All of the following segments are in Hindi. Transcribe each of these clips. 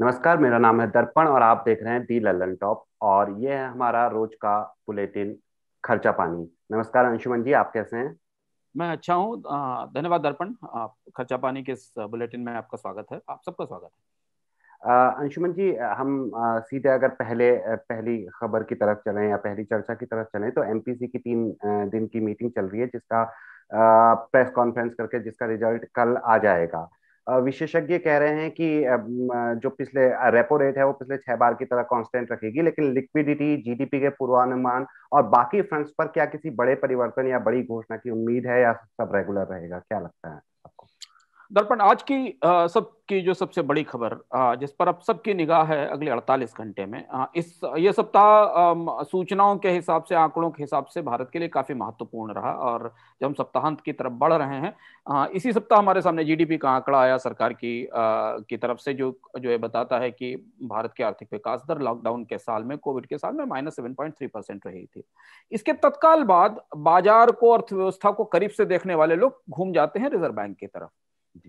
नमस्कार, मेरा नाम है दर्पण और आप देख रहे हैं दी लल्लन टॉप। और ये है हमारा रोज का बुलेटिन, खर्चा पानी। नमस्कार अंशुमन जी, आप कैसे हैं? मैं अच्छा हूँ। धन्यवाद दर्पण। आप खर्चा पानी के इस बुलेटिन में आपका स्वागत है। आप सबका स्वागत है। अंशुमन जी, हम सीधे अगर पहली खबर की तरफ चलें या पहली चर्चा की तरफ चलें तो एमपीसी की 3 दिन की मीटिंग चल रही है, जिसका प्रेस कॉन्फ्रेंस करके जिसका रिजल्ट कल आ जाएगा। विशेषज्ञ कह रहे हैं कि जो पिछले रेपो रेट है वो पिछले 6 बार की तरह कांस्टेंट रखेगी, लेकिन लिक्विडिटी, जीडीपी के पूर्वानुमान और बाकी फ्रंट्स पर क्या किसी बड़े परिवर्तन या बड़ी घोषणा की उम्मीद है, या सब रेगुलर रहेगा? क्या लगता है आपको? दर्पण, आज की सबकी जो सबसे बड़ी खबर, जिस पर अब सबकी निगाह है अगले 48 घंटे में, इस ये सप्ताह सूचनाओं के हिसाब से, आंकड़ों के हिसाब से भारत के लिए काफी महत्वपूर्ण रहा। और जब हम सप्ताहांत की तरफ बढ़ रहे हैं, इसी सप्ताह हमारे सामने जीडीपी का आंकड़ा आया सरकार की तरफ से, जो जो ये बताता है कि भारत की आर्थिक विकास दर लॉकडाउन के साल में, कोविड के साल में -7.3% रही थी। इसके तत्काल बाद बाजार को, अर्थव्यवस्था को करीब से देखने वाले लोग घूम जाते हैं रिजर्व बैंक की तरफ,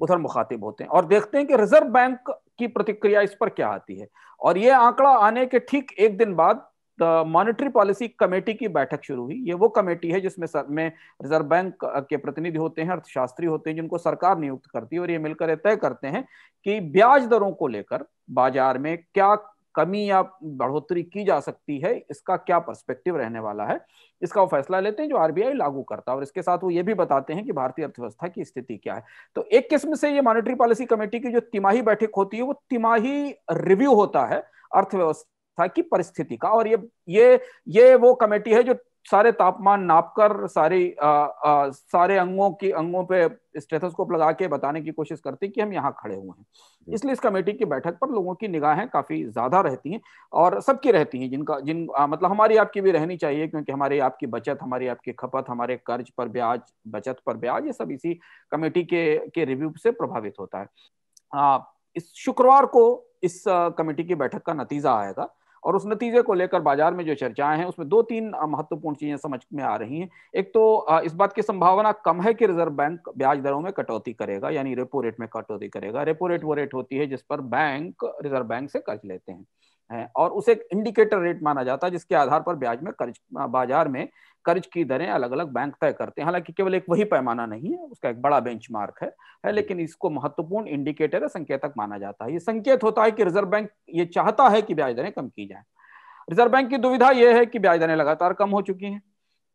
उधर मुखातिब होते हैं और देखते हैं कि रिजर्व बैंक की प्रतिक्रिया इस पर क्या आती है। और ये आंकड़ा आने के ठीक एक दिन बाद मॉनेटरी पॉलिसी कमेटी की बैठक शुरू हुई। ये वो कमेटी है जिसमें में रिजर्व बैंक के प्रतिनिधि होते हैं, अर्थशास्त्री होते हैं, जिनको सरकार नियुक्त करती है, और ये मिलकर तय करते हैं कि ब्याज दरों को लेकर बाजार में क्या कमी या बढ़ोतरी की जा सकती है, इसका क्या पर्सपेक्टिव रहने वाला है। इसका वो फैसला लेते हैं जो आरबीआई लागू करता है, और इसके साथ वो ये भी बताते हैं कि भारतीय अर्थव्यवस्था की स्थिति क्या है। तो एक किस्म से ये मॉनेटरी पॉलिसी कमेटी की जो तिमाही बैठक होती है, वो तिमाही रिव्यू होता है अर्थव्यवस्था की परिस्थिति का। और ये वो कमेटी है जो सारे तापमान नापकर, सारे अंगों पे स्टेथोस्कोप लगा के बताने की कोशिश करती है कि हम यहाँ खड़े हुए हैं। इसलिए इस कमेटी की बैठक पर लोगों की निगाहें काफी ज्यादा रहती हैं, और सबकी रहती हैं, मतलब हमारी आपकी भी रहनी चाहिए, क्योंकि हमारी आपकी बचत, हमारी आपकी खपत, हमारे कर्ज पर ब्याज, बचत पर ब्याज, ये सब इसी कमेटी के रिव्यू से प्रभावित होता है। इस शुक्रवार को इस कमेटी की बैठक का नतीजा आएगा, और उस नतीजे को लेकर बाजार में जो चर्चाएं हैं उसमें दो तीन महत्वपूर्ण चीजें समझ में आ रही हैं। एक तो इस बात की संभावना कम है कि रिजर्व बैंक ब्याज दरों में कटौती करेगा, यानी रेपो रेट में कटौती करेगा। रेपो रेट वो रेट होती है जिस पर बैंक रिजर्व बैंक से कर्ज लेते हैं, और उसे एक इंडिकेटर रेट माना जाता है, जिसके आधार पर ब्याज में कर्ज, बाजार में कर्ज की दरें अलग अलग बैंक तय करते हैं। हालांकि केवल एक वही पैमाना नहीं है, उसका एक बड़ा बेंचमार्क है, लेकिन इसको महत्वपूर्ण इंडिकेटर है, संकेतक माना जाता है। ये संकेत होता है कि रिजर्व बैंक ये चाहता है कि ब्याज दरें कम की जाए। रिजर्व बैंक की दुविधा यह है कि ब्याज दरें लगातार कम हो चुकी हैं,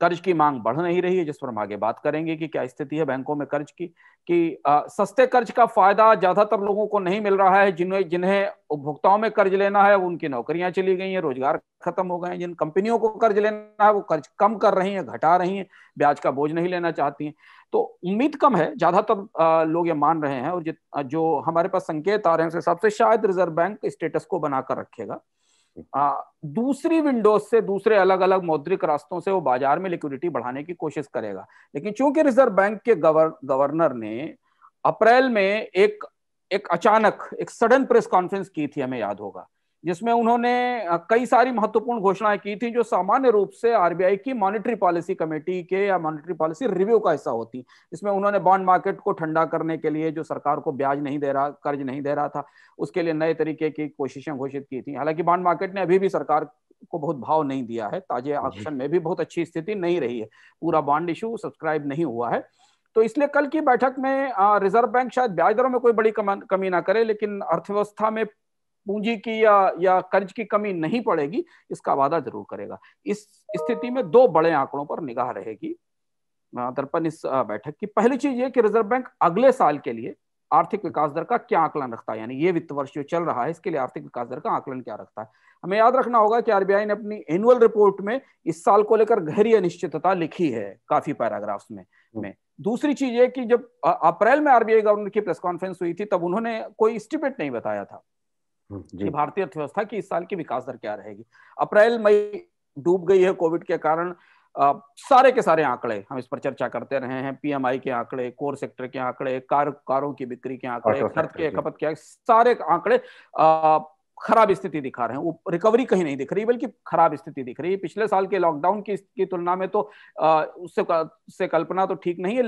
कर्ज की मांग बढ़ नहीं रही है, जिस पर हम आगे बात करेंगे कि क्या स्थिति है बैंकों में कर्ज की, कि सस्ते कर्ज का फायदा ज्यादातर लोगों को नहीं मिल रहा है। जिन्हें जिन्हें उपभोक्ताओं में कर्ज लेना है, उनकी नौकरियां चली गई हैं, रोजगार खत्म हो गए हैं। जिन कंपनियों को कर्ज लेना है वो कर्ज कम कर रही हैं, घटा रही हैं, ब्याज का बोझ नहीं लेना चाहती हैं। तो उम्मीद कम है, ज्यादातर लोग ये मान रहे हैं, और जो हमारे पास संकेत आ रहे हैं उस हिसाब से शायद रिजर्व बैंक स्टेटस को बनाकर रखेगा। दूसरी विंडोज से, दूसरे अलग अलग मौद्रिक रास्तों से वो बाजार में लिक्विडिटी बढ़ाने की कोशिश करेगा। लेकिन चूंकि रिजर्व बैंक के गवर्नर ने अप्रैल में एक अचानक एक सडन प्रेस कॉन्फ्रेंस की थी, हमें याद होगा, जिसमें उन्होंने कई सारी महत्वपूर्ण घोषणाएं की थी, जो सामान्य रूप से आरबीआई की मॉनेटरी पॉलिसी कमेटी के या मॉनेटरी पॉलिसी रिव्यू का हिस्सा होती। इसमें उन्होंने बॉन्ड मार्केट को ठंडा करने के लिए, जो सरकार को ब्याज नहीं दे रहा, कर्ज नहीं दे रहा था, उसके लिए नए तरीके की कोशिशें घोषित की थी। हालांकि बॉन्ड मार्केट ने अभी भी सरकार को बहुत भाव नहीं दिया है, ताजे ऑक्शन में भी बहुत अच्छी स्थिति नहीं रही है, पूरा बॉन्ड इशू सब्सक्राइब नहीं हुआ है। तो इसलिए कल की बैठक में रिजर्व बैंक शायद ब्याज दरों में कोई बड़ी कमी ना करे, लेकिन अर्थव्यवस्था में पूंजी की या कर्ज की कमी नहीं पड़ेगी, इसका वादा जरूर करेगा। इस स्थिति में दो बड़े आंकड़ों पर निगाह रहेगी दर्पण इस बैठक की। पहली चीज ये कि रिजर्व बैंक अगले साल के लिए आर्थिक विकास दर का क्या आकलन रखता है, यानी ये वित्त वर्ष जो चल रहा है इसके लिए आर्थिक विकास दर का आकलन क्या रखता है। हमें याद रखना होगा कि आरबीआई ने अपनी एनुअल रिपोर्ट में इस साल को लेकर गहरी अनिश्चितता लिखी है, काफी पैराग्राफ्स में। दूसरी चीज है कि जब अप्रैल में आरबीआई गवर्नर की प्रेस कॉन्फ्रेंस हुई थी, तब उन्होंने कोई एस्टिमेट नहीं बताया था कि भारतीय अर्थव्यवस्था की इस साल की विकास दर क्या रहेगी। अप्रैल मई डूब गई है कोविड के कारण। सारे के सारे आंकड़े हम इस पर चर्चा करते रहे हैं, पीएमआई के आंकड़े, कोर सेक्टर के आंकड़े, कारों की बिक्री के आंकड़े, खर्च के खपत के सारे आंकड़े खराब स्थिति दिखा रहे हैं, वो रिकवरी कहीं नहीं दिख रही बल्कि खराब स्थिति दिख रही है। पिछले साल के लॉकडाउन की तुलना में तो उससे कल्पना तो ठीक नहीं है,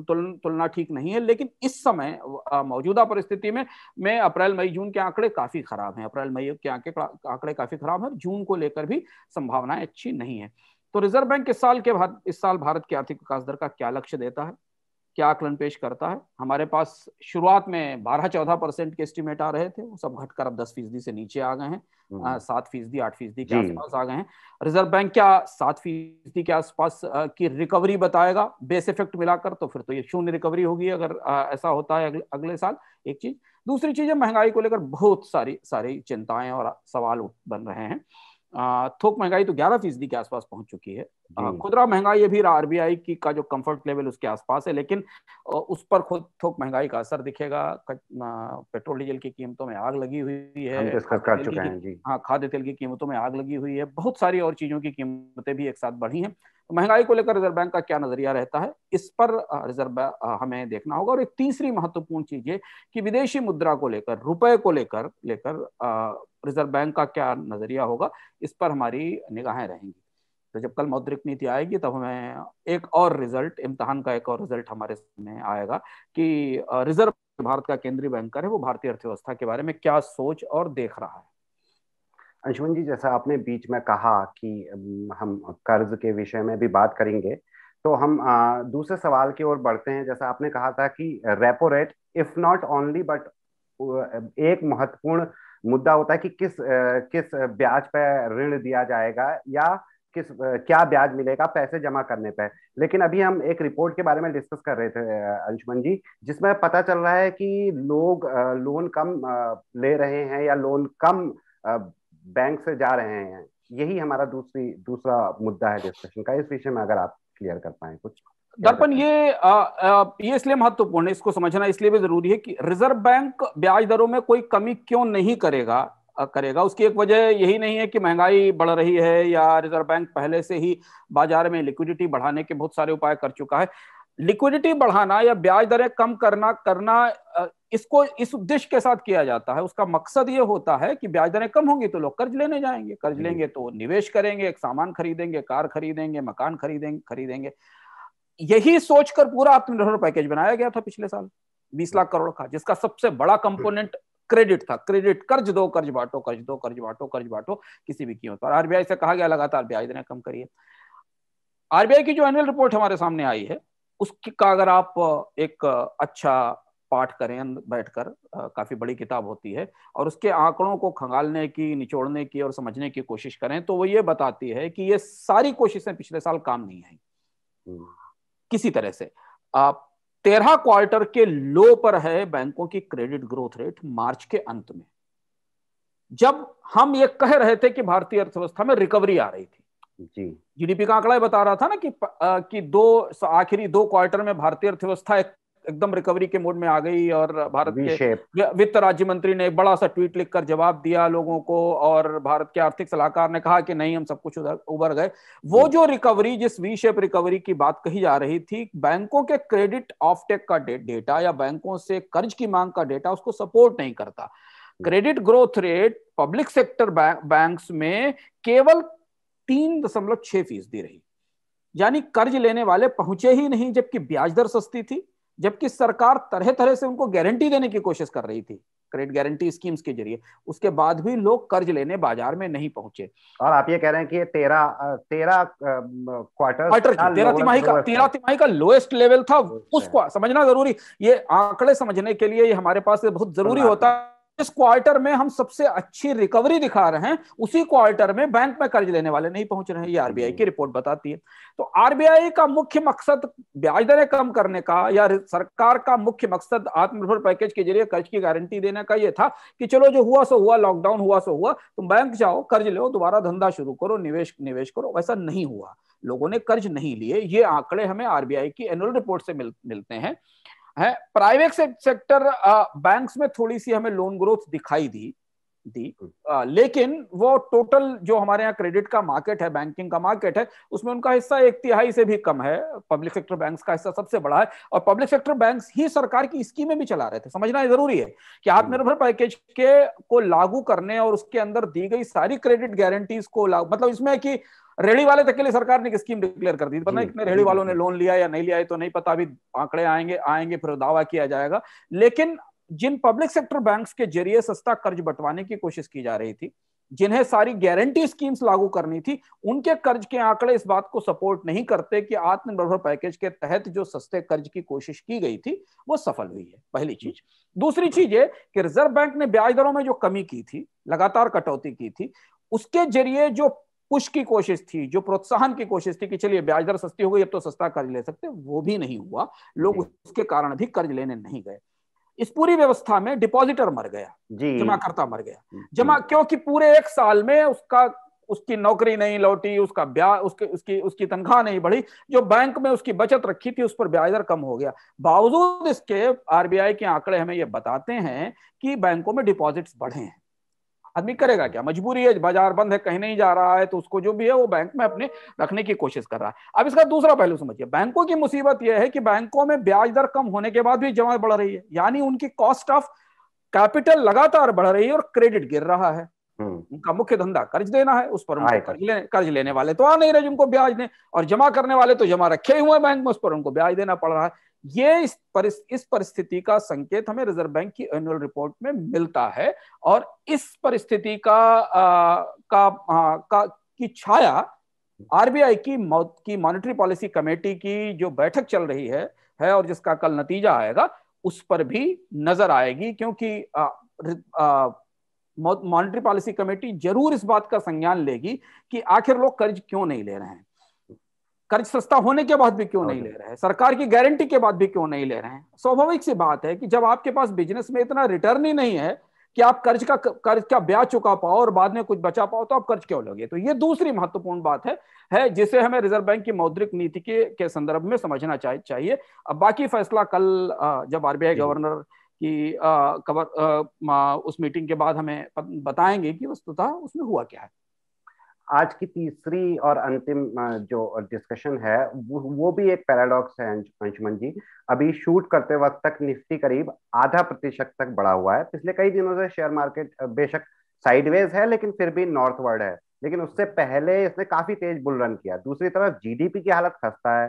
तुलना ठीक नहीं है, लेकिन इस समय मौजूदा परिस्थिति में अप्रैल मई जून के आंकड़े काफी खराब हैं। अप्रैल मई के आंकड़े काफी खराब हैं, जून को लेकर भी संभावनाएं अच्छी नहीं है। तो रिजर्व बैंक इस साल भारत की आर्थिक विकास दर का क्या लक्ष्य देता है, क्या आकलन पेश करता है? हमारे पास शुरुआत में 12-14% के एस्टिमेट आ रहे थे, वो सब घटकर अब 10% से नीचे आ गए हैं, 7%, 8% के आसपास आ गए हैं। रिजर्व बैंक क्या 7% के आसपास की रिकवरी बताएगा बेस इफेक्ट मिलाकर? तो फिर तो ये शून्य रिकवरी होगी अगर ऐसा होता है अगले साल। एक चीज, दूसरी चीज है महंगाई को लेकर बहुत सारी चिंताएं और सवाल बन रहे हैं। थोक महंगाई तो 11% के आसपास पहुंच चुकी है। खुदरा महंगाई अभी आरबीआई की का जो कंफर्ट लेवल उसके आसपास है, लेकिन उस पर खुद थोक महंगाई का असर दिखेगा। पेट्रोल डीजल की कीमतों में आग लगी हुई है, हम डिस्कस कर चुके हैं जी। हाँ, खाद्य तेल की कीमतों में आग लगी हुई है, बहुत सारी और चीजों की कीमतें भी एक साथ बढ़ी हैं। तो महंगाई को लेकर रिजर्व बैंक का क्या नजरिया रहता है, इस पर रिजर्व हमें देखना होगा। और एक तीसरी महत्वपूर्ण चीज है कि विदेशी मुद्रा को लेकर, रुपए को लेकर रिजर्व बैंक का क्या नजरिया होगा, इस पर हमारी निगाहें रहेंगी। तो जब कल मौद्रिक नीति आएगी तब हमें एक और रिजल्ट, इम्तिहान का एक और रिजल्ट हमारे सामने आएगा कि रिजर्व भारत का केंद्रीय बैंकर है, वो भारतीय अर्थव्यवस्था के बारे में क्या सोच और देख रहा है। अंशुमन जी, जैसा आपने बीच में कहा कि हम कर्ज के विषय में भी बात करेंगे, तो हम दूसरे सवाल की ओर बढ़ते हैं। जैसा आपने कहा था कि repo rate if not only but एक महत्वपूर्ण मुद्दा होता है कि किस ब्याज पर ऋण दिया जाएगा या क्या ब्याज मिलेगा पैसे जमा करने पे। लेकिन अभी हम एक रिपोर्ट के बारे में डिस्कस कर रहे थे अंशुमन जी, जिसमें पता चल रहा है कि लोग लोन कम ले रहे हैं या लोन कम बैंक से जा रहे हैं। यही हमारा दूसरा मुद्दा है डिस्कशन का। इस विषय में अगर आप क्लियर कर पाए कुछ। दर्पण, ये इसलिए महत्वपूर्ण है, इसको समझना इसलिए भी जरूरी है कि रिजर्व बैंक ब्याज दरों में कोई कमी क्यों नहीं करेगा। उसकी एक वजह यही नहीं है कि महंगाई बढ़ रही है या रिजर्व बैंक पहले से ही बाजार में लिक्विडिटी बढ़ाने के बहुत सारे उपाय कर चुका है। लिक्विडिटी बढ़ाना या ब्याज दरें कम करना इसको इस उद्देश्य के साथ किया जाता है। उसका मकसद ये होता है कि ब्याज दरें कम होंगी तो लोग कर्ज लेने जाएंगे, कर्ज लेंगे तो निवेश करेंगे, एक सामान खरीदेंगे, कार खरीदेंगे, मकान खरीदेंगे। यही सोचकर पूरा आत्मनिर्भर पैकेज बनाया गया था पिछले साल 20 लाख करोड़ का, जिसका सबसे बड़ा कंपोनेंट क्रेडिट था। क्रेडिट, कर्ज दो, कर्ज बांटो किसी भी कीमत पर। आरबीआई से कहा गया लगातार ब्याज दरें कम करिए। आरबीआई की जो एनुअल रिपोर्ट हमारे सामने आई है उसकी का अगर आप एक अच्छा पाठ करें बैठकर, काफी बड़ी किताब होती है, और उसके आंकड़ों को खंगालने की, निचोड़ने की और समझने की कोशिश करें तो वो ये बताती है कि ये सारी कोशिशें पिछले साल काम नहीं आई किसी तरह से। 13 क्वार्टर के लो पर है बैंकों की क्रेडिट ग्रोथ रेट मार्च के अंत में, जब हम ये कह रहे थे कि भारतीय अर्थव्यवस्था में रिकवरी आ रही थी जी। जीडीपी का आंकड़ा बता रहा था ना कि आखिरी 2 क्वार्टर में भारतीय अर्थव्यवस्था एकदम रिकवरी के मोड में आ गई, और भारत के वित्त राज्य मंत्री ने एक बड़ा सा ट्वीट लिखकर जवाब दिया लोगों को, और भारत के आर्थिक सलाहकार ने कहा कि नहीं, हम सब कुछ उबर गए। वो जो रिकवरी, जिस वी शेप रिकवरी की बात कही जा रही थी, बैंकों के क्रेडिट ऑफटेक का डेटा या बैंकों से कर्ज की मांग का डेटा उसको सपोर्ट नहीं करता। Credit growth rate public sector banks में केवल 3.6% रही, यानी कर्ज लेने वाले पहुंचे ही नहीं, जबकि ब्याज दर सस्ती थी, जबकि सरकार तरह तरह से उनको गारंटी देने की कोशिश कर रही थी क्रेडिट गारंटी स्कीम्स के जरिए, उसके बाद भी लोग कर्ज लेने बाजार में नहीं पहुंचे। और आप ये कह रहे हैं कि ये 13 तिमाही का लोएस्ट लेवल था, उसको समझना जरूरी। ये आंकड़े समझने के लिए ये हमारे पास बहुत जरूरी होता है। इस क्वार्टर में हम सबसे अच्छी रिकवरी दिखा रहे हैं, उसी क्वार्टर में बैंक में कर्ज लेने वाले नहीं पहुंच रहे हैं, ये आरबीआई की रिपोर्ट बताती है। तो आरबीआई का मुख्य मकसद ब्याज दरें कम करने का, या सरकार का मुख्य मकसद आत्मनिर्भर पैकेज के जरिए कर्ज की गारंटी देने का ये था कि चलो जो हुआ सो हुआ, लॉकडाउन हुआ सो हुआ, तुम बैंक जाओ, कर्ज लो, दोबारा धंधा शुरू करो, निवेश करो। वैसा नहीं हुआ, लोगों ने कर्ज नहीं लिए। ये आंकड़े हमें आरबीआई की एनुअल रिपोर्ट से मिलते हैं। प्राइवेट सेक्टर बैंक्स में थोड़ी सी हमें लोन ग्रोथ दिखाई दी, दी। लेकिन वो टोटल जो हमारे यहाँ क्रेडिट का मार्केट है, बैंकिंग का मार्केट है, उसमें उनका हिस्सा 1/3 से भी कम है। पब्लिक सेक्टर बैंक्स का हिस्सा सबसे बड़ा है, और पब्लिक सेक्टर बैंक्स ही सरकार की स्कीमें भी चला रहे थे। समझना जरूरी है कि आत्मनिर्भर पैकेज के को लागू करने और उसके अंदर दी गई सारी क्रेडिट गारंटीज को मतलब इसमें कि रेहड़ी वाले तक के लिए सरकार ने एक स्कीम डिक्लेयर कर दी, पता नहीं कितने रेहड़ी वालों ने लोन लिया या नहीं लिया है तो नहीं पता, अभी आंकड़े आएंगे फिर दावा किया जाएगा। लेकिन जिन पब्लिक सेक्टर बैंक्स के जरिए सस्ता कर्ज बंटवाने की कोशिश की जा रही थी, जिन्हें सारी गारंटी स्कीम्स लागू करनी थी, उनके कर्ज के आंकड़े इस बात को सपोर्ट नहीं करते कि आत्मनिर्भर पैकेज के तहत जो सस्ते कर्ज की कोशिश की गई थी वो सफल हुई है, पहली चीज। दूसरी चीज ये कि रिजर्व बैंक ने ब्याज दरों में जो कमी की थी, लगातार कटौती की थी, उसके जरिए जो पुश की कोशिश थी, जो प्रोत्साहन की कोशिश थी कि चलिए ब्याज दर सस्ती हो गई अब तो सस्ता कर्ज ले सकते, वो भी नहीं हुआ। लोग उसके कारण भी कर्ज लेने नहीं गए। इस पूरी व्यवस्था में डिपॉजिटर मर गया, जमाकर्ता मर गया। क्योंकि पूरे एक साल में उसकी नौकरी नहीं लौटी, उसका ब्याज उसकी तनख्वाह नहीं बढ़ी, जो बैंक में उसकी बचत रखी थी उस पर ब्याज दर कम हो गया। बावजूद इसके आरबीआई के आंकड़े हमें यह बताते हैं कि बैंकों में डिपॉजिट्स बढ़े हैं। आदमी करेगा क्या, मजबूरी है, बाजार बंद है, कहीं नहीं जा रहा है, तो उसको जो भी है वो बैंक में अपने रखने की कोशिश कर रहा है। अब इसका दूसरा पहलू समझिए, बैंकों की मुसीबत यह है कि बैंकों में ब्याज दर कम होने के बाद भी जमा बढ़ रही है, यानी उनकी कॉस्ट ऑफ कैपिटल लगातार बढ़ रही है और क्रेडिट गिर रहा है। उनका मुख्य धंधा कर्ज देना है, उस पर उनको कर्ज लेने वाले तो आ नहीं रहे जिनको ब्याज दें, और जमा करने वाले तो जमा रखे हुए बैंक में, उस पर उनको ब्याज देना पड़ रहा है। ये इस परिस्थिति का संकेत हमें रिजर्व बैंक की एनुअल रिपोर्ट में मिलता है, और इस परिस्थिति की छाया आरबीआई की मॉनेटरी पॉलिसी कमेटी की जो बैठक चल रही है और जिसका कल नतीजा आएगा उस पर भी नजर आएगी, क्योंकि मॉनेटरी पॉलिसी कमेटी जरूर इस बात का संज्ञान लेगी कि आखिर लोग कर्ज क्यों नहीं ले रहे हैं, कर्ज सस्ता होने के बाद भी क्यों नहीं ले रहे हैं, सरकार की गारंटी के बाद भी क्यों नहीं ले रहे हैं। स्वाभाविक सी बात है कि जब आपके पास बिजनेस में इतना रिटर्न ही नहीं है कि आप कर्ज का ब्याज चुका पाओ और बाद में कुछ बचा पाओ, तो आप कर्ज क्यों लोगे। तो ये दूसरी महत्वपूर्ण बात है जिसे हमें रिजर्व बैंक की मौद्रिक नीति के संदर्भ में समझना चाहिए। अब बाकी फैसला कल जब आरबीआई गवर्नर की उस मीटिंग के बाद हमें बताएंगे कि वस्तुतः उसमें हुआ क्या है। आज की तीसरी और अंतिम जो डिस्कशन है वो भी एक पैराडॉक्स है अंशुमन जी। अभी शूट करते वक्त तक निफ्टी करीब 0.5% तक बढ़ा हुआ है। पिछले कई दिनों से शेयर मार्केट बेशक साइडवेज है लेकिन फिर भी नॉर्थवर्ड है, लेकिन उससे पहले इसने काफी तेज बुल रन किया। दूसरी तरफ जीडीपी की हालत खस्ता है,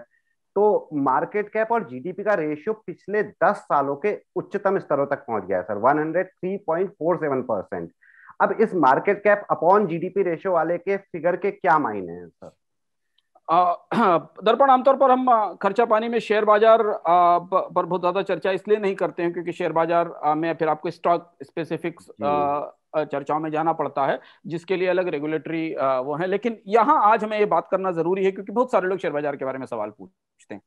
तो मार्केट कैप और जीडीपी का रेशियो पिछले 10 सालों के उच्चतम स्तरों तक पहुंच गया है सर, 103.47%। अब इस market cap upon GDP ratio वाले के फिगर के क्या मायने हैं सर? दर्पण आमतौर पर हम खर्चा पानी में शेयर बाजार पर बहुत ज्यादा चर्चा इसलिए नहीं करते हैं क्योंकि शेयर बाजार में फिर आपको स्टॉक स्पेसिफिक्स चर्चाओं में जाना पड़ता है, जिसके लिए अलग रेगुलेटरी वो है। लेकिन यहाँ आज हमें ये बात करना जरूरी है क्योंकि बहुत सारे लोग शेयर बाजार के बारे में सवाल पूछते हैं।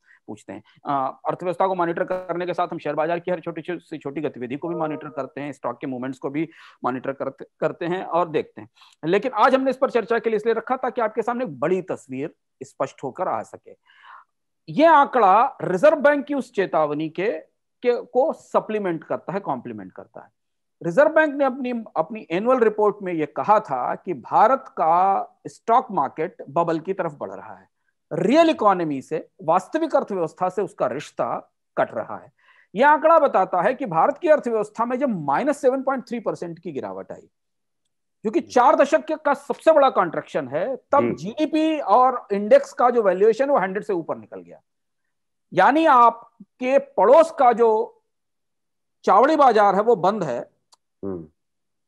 अर्थव्यवस्था को मॉनिटर करने के साथ हम शेयर बाजार की हर छोटी से छोटी गतिविधि को भी मॉनिटर करते हैं, स्टॉक के मूवमेंट्स को भी मॉनिटर करते हैं और देखते हैं। लेकिन आज हमने इस पर चर्चा के लिए इसलिए रखा ताकि आपके सामने एक बड़ी तस्वीर स्पष्ट होकर आ सके। यह आंकड़ा रिजर्व बैंक की उस चेतावनी को सप्लीमेंट करता है, कॉम्प्लीमेंट करता है। रिजर्व बैंक ने अपनी एनुअल रिपोर्ट में यह कहा था कि भारत का स्टॉक मार्केट बबल की तरफ बढ़ रहा है, रियल इकोनॉमी से, वास्तविक अर्थव्यवस्था से उसका रिश्ता कट रहा है। यह आंकड़ा बताता है कि भारत की अर्थव्यवस्था में जब -7.3% की गिरावट आई, जो कि 4 दशक का सबसे बड़ा कॉन्ट्रैक्शन है, तब जीडीपी और इंडेक्स का जो वैल्यूएशन वो 100 से ऊपर निकल गया। यानी आपके पड़ोस का जो चावड़ी बाजार है वो बंद है,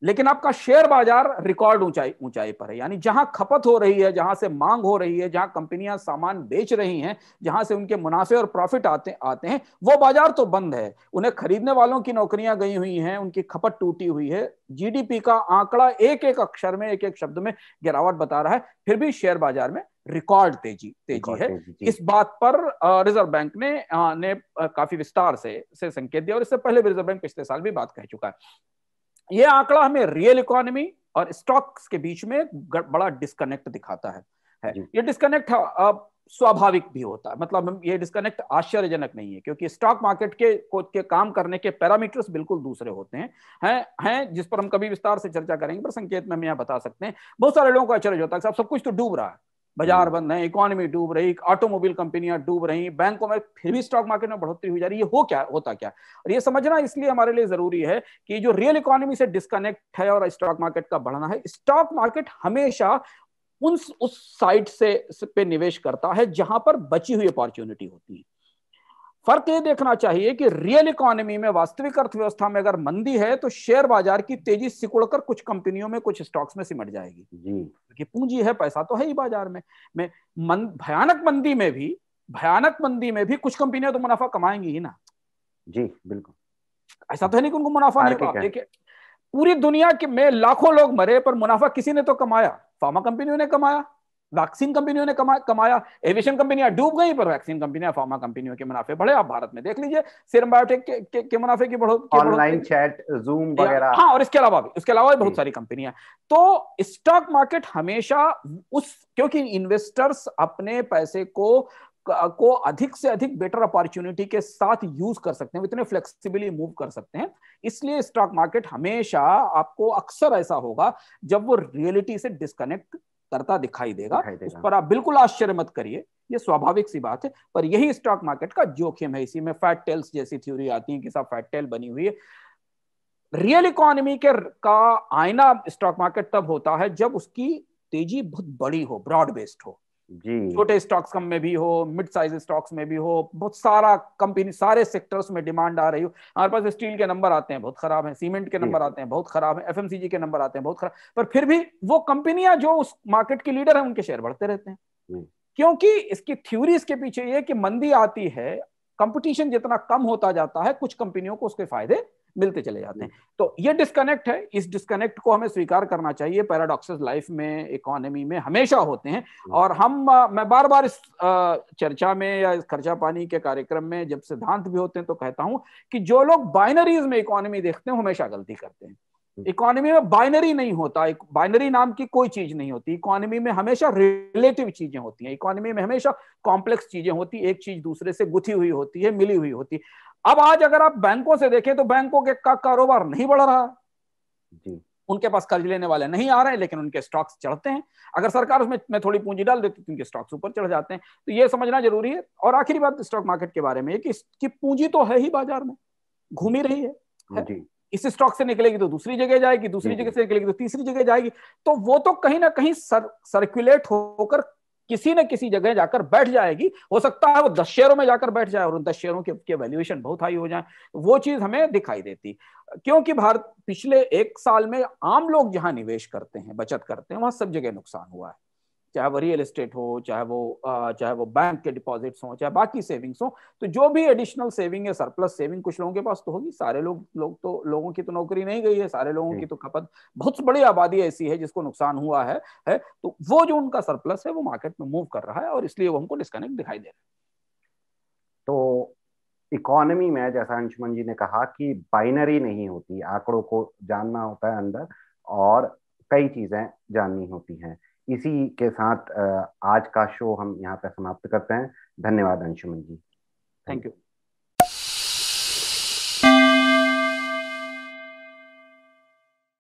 लेकिन आपका शेयर बाजार रिकॉर्ड ऊंचाई पर है। यानी जहां खपत हो रही है, जहां से मांग हो रही है, जहां कंपनियां सामान बेच रही हैं, जहां से उनके मुनाफे और प्रॉफिट आते हैं, वो बाजार तो बंद है। उन्हें खरीदने वालों की नौकरियां गई हुई हैं, उनकी खपत टूटी हुई है। जीडीपी का आंकड़ा एक एक अक्षर में, एक एक शब्द में गिरावट बता रहा है, फिर भी शेयर बाजार में रिकॉर्ड तेजी है। इस बात पर रिजर्व बैंक ने काफी विस्तार से संकेत दिया, और इससे पहले भी रिजर्व बैंक पिछले साल भी बात कह चुका है। यह आंकड़ा हमें रियल इकोनॉमी और स्टॉक्स के बीच में बड़ा डिस्कनेक्ट दिखाता है। ये डिस्कनेक्ट स्वाभाविक भी होता है। मतलब ये डिस्कनेक्ट आश्चर्यजनक नहीं है, क्योंकि स्टॉक मार्केट के काम करने के पैरामीटर्स बिल्कुल दूसरे होते हैं जिस पर हम कभी विस्तार से चर्चा करेंगे, पर संकेत में हम यहाँ बता सकते हैं। बहुत सारे लोगों को आश्चर्य होता है साहब सब कुछ तो डूब रहा है, बाजार बंद है, इकोनॉमी डूब रही, ऑटोमोबाइल कंपनियां डूब रही, बैंकों में, फिर भी स्टॉक मार्केट में बढ़ोतरी हुई जा रही है, ये होता क्या? और ये समझना इसलिए हमारे लिए जरूरी है कि जो रियल इकोनॉमी से डिस्कनेक्ट है और स्टॉक मार्केट का बढ़ना है, स्टॉक मार्केट हमेशा उस साइड से पे निवेश करता है जहां पर बची हुई अपॉर्चुनिटी होती है। फर्क ये देखना चाहिए कि रियल इकोनॉमी में, वास्तविक अर्थव्यवस्था में अगर मंदी है तो शेयर बाजार की तेजी सिकुड़कर कुछ कंपनियों में, कुछ स्टॉक्स में सिमट जाएगी, क्योंकि पूंजी है, पैसा तो है ही बाजार में। भयानक मंदी में भी कुछ कंपनियां तो मुनाफा कमाएंगी ही ना। जी बिल्कुल, ऐसा तो है नहीं कि उनको मुनाफा नहीं होगा। देखिए पूरी दुनिया के में लाखों लोग मरे पर मुनाफा किसी ने तो कमाया, फार्मा कंपनियों ने कमाया, वैक्सीन कंपनियों ने कमाया, एविएशन कंपनियां डूब गई पर वैक्सीन कंपनियां, फार्मा कंपनियों के मुनाफे बढ़े। आप भारत में देख लीजिए सीरम बायोटेक के मुनाफे की ऑनलाइन चैट, जूम वगैरह, हाँ, और इसके अलावा भी बहुत सारी कंपनियां। तो स्टॉक मार्केट हमेशा क्योंकि इन्वेस्टर्स अपने पैसे को अधिक से अधिक बेटर अपॉर्चुनिटी के साथ यूज कर सकते हैं, इतने फ्लेक्सिबली मूव कर सकते हैं, इसलिए स्टॉक मार्केट हमेशा आपको अक्सर ऐसा होगा जब वो रियलिटी से डिस्कनेक्ट करता दिखाई देगा। उस पर आप बिल्कुल आश्चर्य मत करिए, ये स्वाभाविक सी बात है, पर यही स्टॉक मार्केट का जोखिम है। इसी में फैट टेल्स जैसी थ्योरी आती है कि सब फैट टेल बनी हुई है। रियल इकोनॉमी का आईना स्टॉक मार्केट तब होता है जब उसकी तेजी बहुत बड़ी हो, ब्रॉड बेस्ड हो, छोटे स्टॉक्स कम में भी हो, मिड साइज स्टॉक्स में भी हो, बहुत सारा कंपनी, सारे सेक्टर्स में डिमांड आ रही हो। हमारे पास स्टील के नंबर आते हैं बहुत खराब है, सीमेंट के नंबर आते हैं बहुत खराब है, एफएमसीजी के नंबर आते हैं बहुत खराब, पर फिर भी वो कंपनियां जो उस मार्केट की लीडर है उनके शेयर बढ़ते रहते हैं, क्योंकि इसकी थ्योरी इसके पीछे ये कि मंदी आती है, कंपटीशन जितना कम होता जाता है, कुछ कंपनियों को उसके फायदे मिलते चले जाते हैं। तो ये डिस्कनेक्ट है, इस डिस्कनेक्ट को हमें स्वीकार करना चाहिए। पैराडॉक्सेस लाइफ में, इकोनॉमी में हमेशा होते हैं, और मैं बार बार इस चर्चा में या इस खर्चा पानी के कार्यक्रम में जब सिद्धांत भी होते हैं तो कहता हूं कि जो लोग बाइनरीज में इकोनॉमी देखते हैं हमेशा गलती करते हैं। इकोनॉमी में बाइनरी नहीं होता, बाइनरी नाम की कोई चीज नहीं होती। इकोनॉमी में हमेशा रिलेटिव चीजें होती हैं, इकोनॉमी में हमेशा कॉम्प्लेक्स चीजें होती, एक चीज दूसरे से गुथी हुई होती है, मिली हुई होती। अब आज अगर आप बैंकों से देखें तो बैंकों के का कारोबार नहीं बढ़ रहा जी, उनके पास कर्ज लेने वाले नहीं आ रहे हैं, लेकिन उनके स्टॉक्स चढ़ते हैं। अगर सरकार उसमें थोड़ी पूंजी डाल देती तो उनके स्टॉक्स ऊपर चढ़ जाते हैं। तो ये समझना जरूरी है। और आखिरी बात स्टॉक मार्केट के बारे में कि इसकी पूंजी तो है ही बाजार में, घूम ही रही है। इस स्टॉक से निकलेगी तो दूसरी जगह जाएगी, दूसरी जगह से निकलेगी तो तीसरी जगह जाएगी, तो वो तो कहीं ना कहीं सर्कुलेट होकर किसी न किसी जगह जाकर बैठ जाएगी। हो सकता है वो 10 शेयरों में जाकर बैठ जाए और उन 10 शेयरों के वैल्यूएशन बहुत हाई हो जाए, वो चीज हमें दिखाई देती। क्योंकि भारत पिछले 1 साल में आम लोग जहां निवेश करते हैं, बचत करते हैं, वहां सब जगह नुकसान हुआ है, चाहे वो रियल एस्टेट हो, चाहे वो बैंक के डिपॉजिट्स हो, चाहे बाकी सेविंग्स हो। तो जो भी एडिशनल सेविंग है, सरप्लस सेविंग कुछ लोगों के पास तो होगी, सारे लोगों की तो नौकरी नहीं गई है, सारे लोगों की तो खपत, बहुत बड़ी आबादी ऐसी है जिसको नुकसान हुआ है। तो वो जो उनका सरप्लस है वो मार्केट में मूव कर रहा है, और इसलिए वो हमको डिस्कनेक्ट दिखाई दे रहा है। तो इकोनॉमी में जैसा अंशुमन जी ने कहा कि बाइनरी नहीं होती, आंकड़ों को जानना होता है अंदर, और कई चीजें जाननी होती हैं। इसी के साथ आज का शो हम यहाँ पे समाप्त करते हैं। धन्यवाद अंशुमन जी। Thank you.